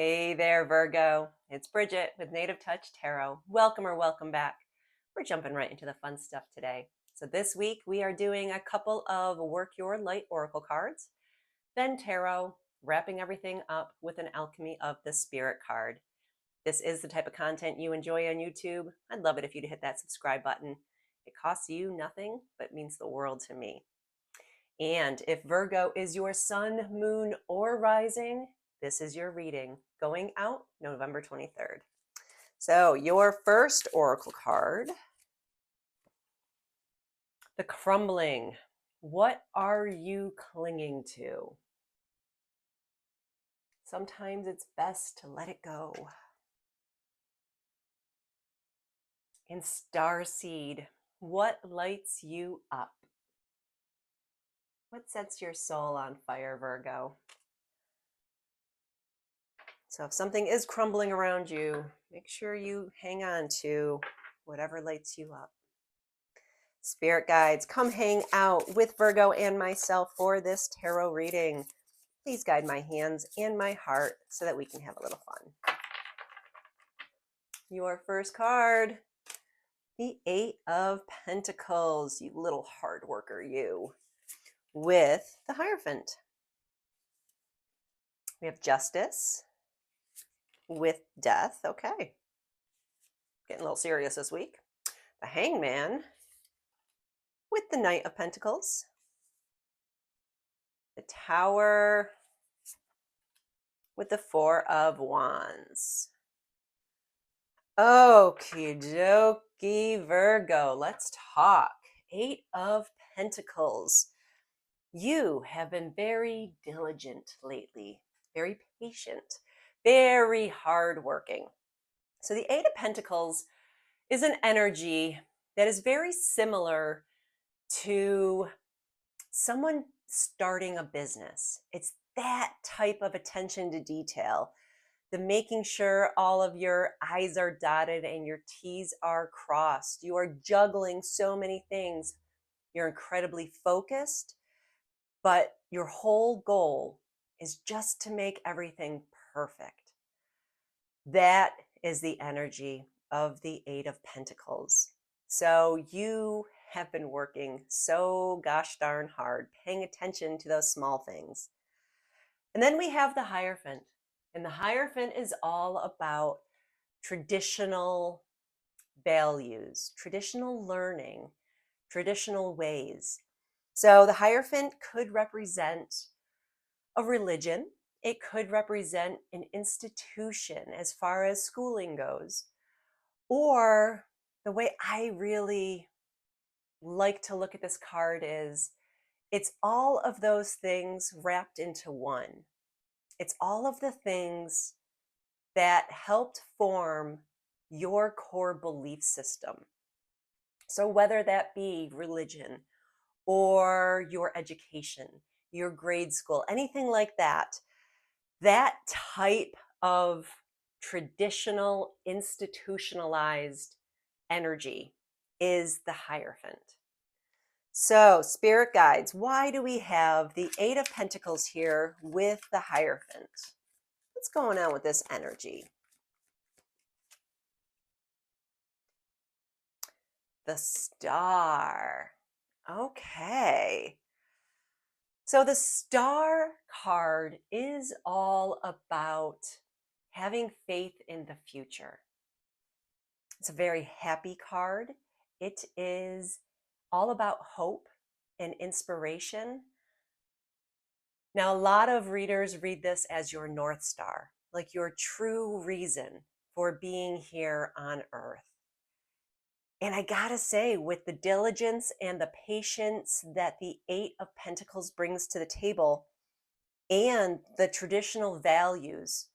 Hey there, Virgo. It's Bridget with Native Touch Tarot. Welcome or welcome back. We're jumping right into the fun stuff today. So this week we are doing a couple of Work Your Light Oracle cards, then tarot, wrapping everything up with an Alchemy of the Spirit card. This is the type of content you enjoy on YouTube. I'd love it if you'd hit that subscribe button. It costs you nothing, but means the world to me. And if Virgo is your sun, moon, or rising, this is your reading going out November 23rd. So your first oracle card, the crumbling. What are you clinging to? Sometimes it's best to let it go. In Starseed, what lights you up? What sets your soul on fire, Virgo? So if something is crumbling around you, make sure you hang on to whatever lights you up. Spirit guides, come hang out with Virgo and myself for this tarot reading. Please guide my hands and my heart so that we can have a little fun. Your first card, the Eight of Pentacles, you little hard worker, you, with the Hierophant. We have Justice with Death. Okay. Getting a little serious this week. The Hangman with the Knight of Pentacles. The Tower with the Four of Wands. Okie dokie, Virgo, let's talk. Eight of Pentacles. You have been very diligent lately, very patient, very hardworking. So the Eight of Pentacles is an energy that is very similar to someone starting a business. It's that type of attention to detail, the making sure all of your I's are dotted and your T's are crossed. You are juggling so many things. You're incredibly focused, but your whole goal is just to make everything perfect. That is the energy of the Eight of Pentacles. So you have been working so gosh darn hard, paying attention to those small things. And then we have the Hierophant. And the Hierophant is all about traditional values, traditional learning, traditional ways. So the Hierophant could represent a religion. It could represent an institution as far as schooling goes. Or the way I really like to look at this card is it's all of those things wrapped into one. It's all of the things that helped form your core belief system. So whether that be religion or your education, your grade school, anything like that, that type of traditional, institutionalized energy is the Hierophant. So, spirit guides, why do we have the Eight of Pentacles here with the Hierophant? What's going on with this energy? The Star. Okay. So the Star card is all about having faith in the future. It's a very happy card. It is all about hope and inspiration. Now, a lot of readers read this as your North Star, like your true reason for being here on Earth. And I gotta say, with the diligence and the patience that the Eight of Pentacles brings to the table and the traditional values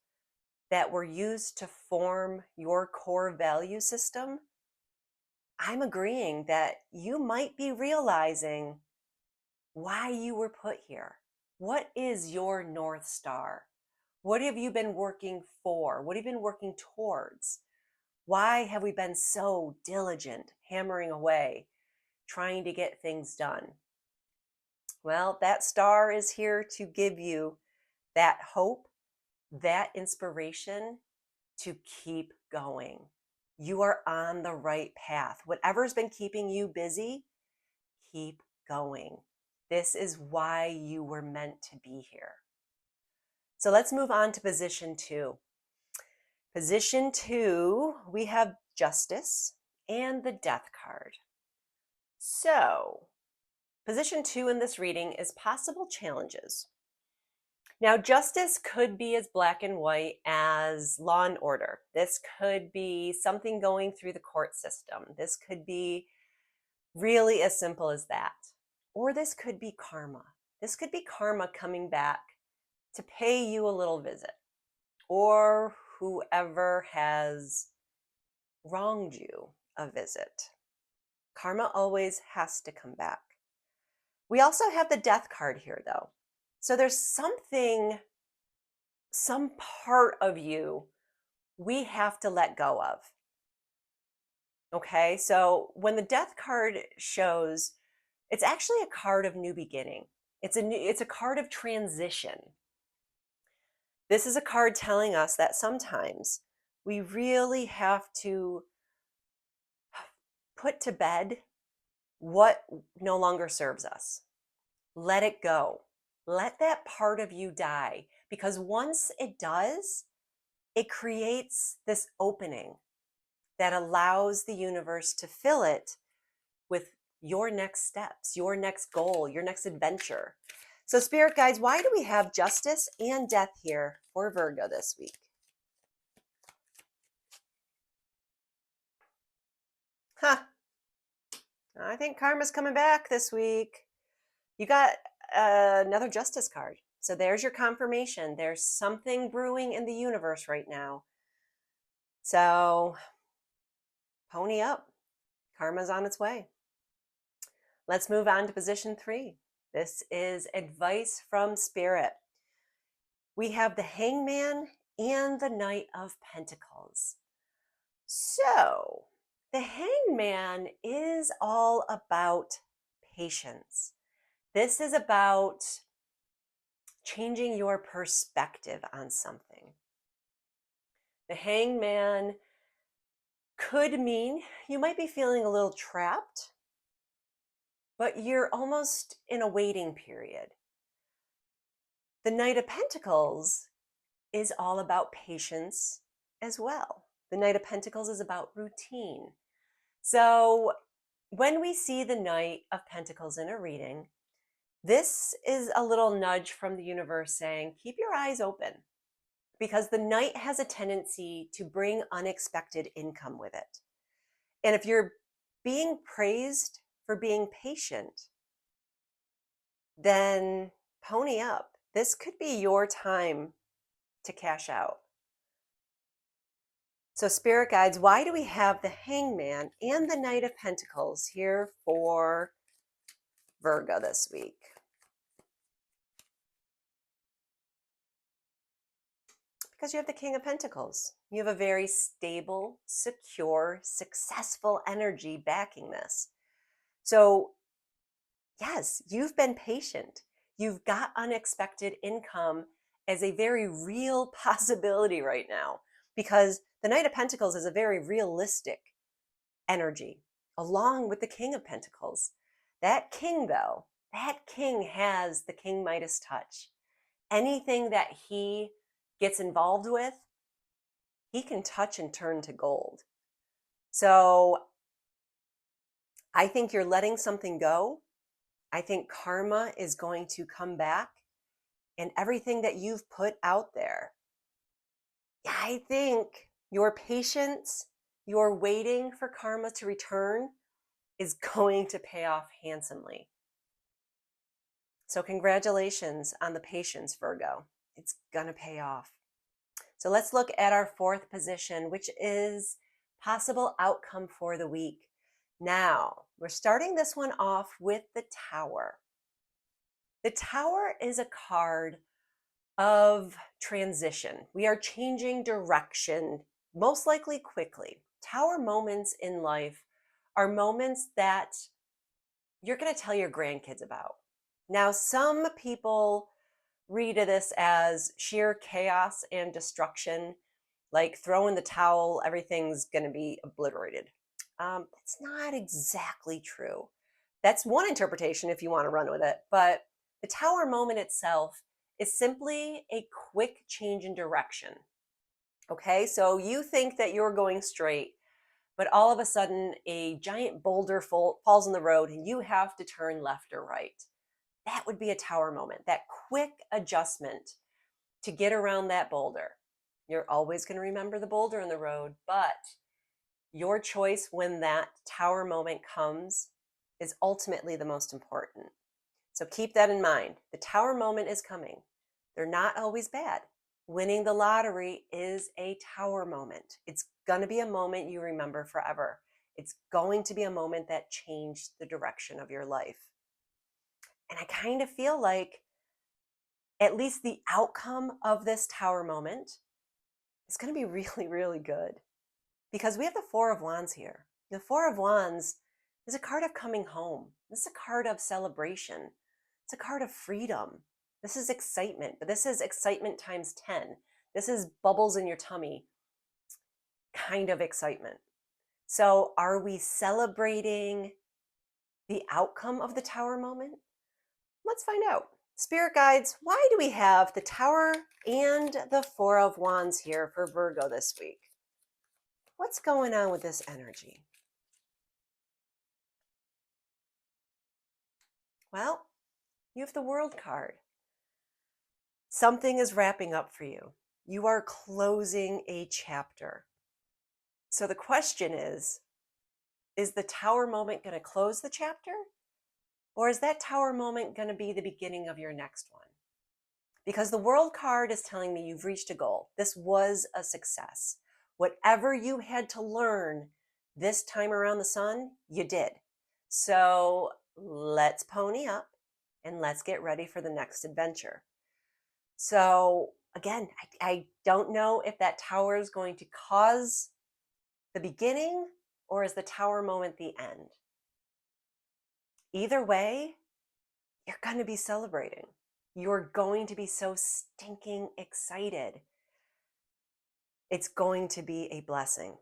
that were used to form your core value system, I'm agreeing that you might be realizing why you were put here. What is your North Star? What have you been working for? What have you been working towards? Why have we been so diligent, hammering away, trying to get things done? Well, that star is here to give you that hope, that inspiration to keep going. You are on the right path. Whatever's been keeping you busy, keep going. This is why you were meant to be here. So let's move on to position 2. Position 2, we have Justice and the Death card. So, position 2 in this reading is possible challenges. Now, justice could be as black and white as law and order. This could be something going through the court system. This could be really as simple as that. Or this could be karma. This could be karma coming back to pay you a little visit, or whoever has wronged you a visit. Karma always has to come back. We also have the Death card here, though. So there's something, some part of you we have to let go of. Okay, so when the Death card shows, it's actually a card of new beginning. It's a card of transition. This is a card telling us that sometimes we really have to put to bed what no longer serves us. Let it go. Let that part of you die, because once it does, it creates this opening that allows the universe to fill it with your next steps, your next goal, your next adventure. So, Spirit Guides, why do we have Justice and Death here for Virgo this week? I think karma's coming back this week. You got another Justice card. So there's your confirmation. There's something brewing in the universe right now. So pony up. Karma's on its way. Let's move on to position 3. This is advice from Spirit. We have the Hangman and the Knight of Pentacles. So the Hangman is all about patience. This is about changing your perspective on something. The Hangman could mean you might be feeling a little trapped, but you're almost in a waiting period. The Knight of Pentacles is all about patience as well. The Knight of Pentacles is about routine. So when we see the Knight of Pentacles in a reading, this is a little nudge from the universe saying, keep your eyes open, because the Knight has a tendency to bring unexpected income with it. And if you're being praised for being patient, then pony up. This could be your time to cash out. So, Spirit Guides, why do we have the Hangman and the Knight of Pentacles here for Virgo this week? Because you have the King of Pentacles. You have a very stable, secure, successful energy backing this. So, yes, you've been patient. You've got unexpected income as a very real possibility right now, because the Knight of Pentacles is a very realistic energy, along with the King of Pentacles. That king, though, that king has the King Midas touch. Anything that he gets involved with, he can touch and turn to gold. So I think you're letting something go. I think karma is going to come back, and everything that you've put out there, I think your patience, your waiting for karma to return is going to pay off handsomely. So congratulations on the patience, Virgo. It's going to pay off. So let's look at our 4th position, which is possible outcome for the week. Now, we're starting this one off with the Tower. The Tower is a card of transition. We are changing direction, most likely quickly. Tower moments in life are moments that you're going to tell your grandkids about. Now, some people read this as sheer chaos and destruction, like throw in the towel, everything's going to be obliterated. It's not exactly true. That's one interpretation if you want to run with it. But the tower moment itself is simply a quick change in direction. Okay, so you think that you're going straight, but all of a sudden a giant boulder falls in the road and you have to turn left or right. That would be a tower moment, that quick adjustment to get around that boulder. You're always going to remember the boulder in the road, but your choice when that tower moment comes is ultimately the most important. So keep that in mind. The tower moment is coming. They're not always bad. Winning the lottery is a tower moment. It's going to be a moment you remember forever. It's going to be a moment that changed the direction of your life. And I kind of feel like at least the outcome of this tower moment is going to be really, really good because we have the Four of Wands here. The Four of Wands is a card of coming home. This is a card of celebration. It's a card of freedom. This is excitement, but this is excitement times 10. This is bubbles in your tummy kind of excitement. So are we celebrating the outcome of the tower moment? Let's find out. Spirit guides, why do we have the Tower and the Four of Wands here for Virgo this week? What's going on with this energy? Well, you have the World card. Something is wrapping up for you. You are closing a chapter. So the question is the Tower moment going to close the chapter? Or is that Tower moment going to be the beginning of your next one? Because the World card is telling me you've reached a goal. This was a success. Whatever you had to learn this time around the sun, you did. So let's pony up and let's get ready for the next adventure. So again, I don't know if that tower is going to cause the beginning or is the tower moment the end. Either way, you're going to be celebrating. You're going to be so stinking excited. It's going to be a blessing.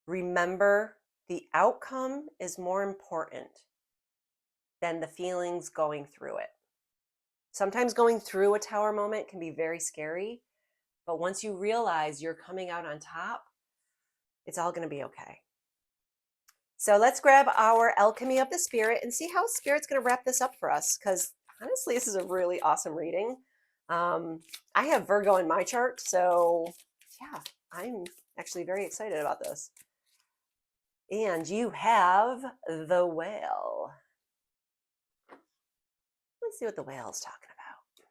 Remember, the outcome is more important than the feelings going through it. Sometimes going through a tower moment can be very scary, but once you realize you're coming out on top, it's all going to be okay. So let's grab our Alchemy of the Spirit and see how Spirit's going to wrap this up for us, because honestly, this is a really awesome reading. I have Virgo in my chart, so yeah, I'm actually very excited about this. And you have the Whale. Let's see what the Whale's talking about.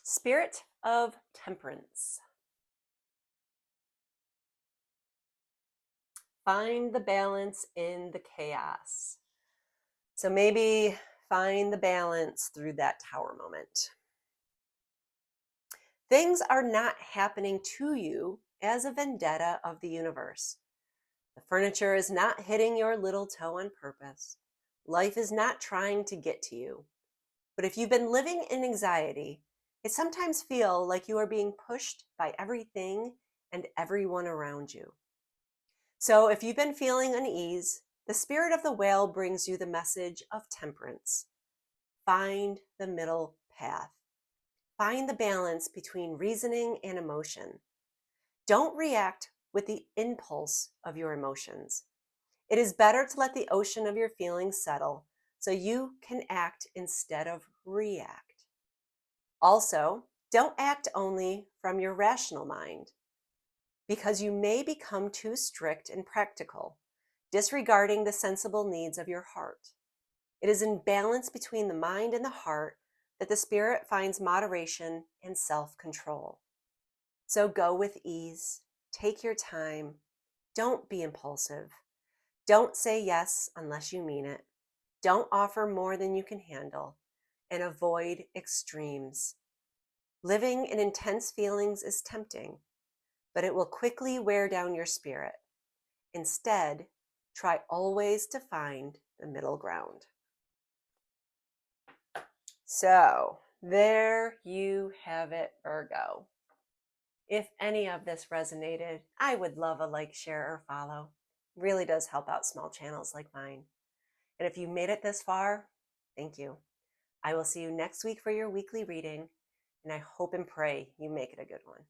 Spirit of Temperance. Find the balance in the chaos. So maybe find the balance through that tower moment. Things are not happening to you as a vendetta of the universe. The furniture is not hitting your little toe on purpose. Life is not trying to get to you. But if you've been living in anxiety, it sometimes feels like you are being pushed by everything and everyone around you. So if you've been feeling unease, the Spirit of the Whale brings you the message of temperance. Find the middle path. Find the balance between reasoning and emotion. Don't react with the impulse of your emotions. It is better to let the ocean of your feelings settle so you can act instead of react. Also, don't act only from your rational mind, because you may become too strict and practical, disregarding the sensible needs of your heart. It is in balance between the mind and the heart that the Spirit finds moderation and self-control. So go with ease, take your time, don't be impulsive, don't say yes unless you mean it, don't offer more than you can handle, and avoid extremes. Living in intense feelings is tempting, but it will quickly wear down your spirit. Instead, Try always to find the middle ground. So there you have it, Virgo. If any of this resonated, I would love a like, share, or follow. Really does help out small channels like mine. And if you made it this far, thank you. I will see you next week for your weekly reading, and I hope and pray you make it a good one.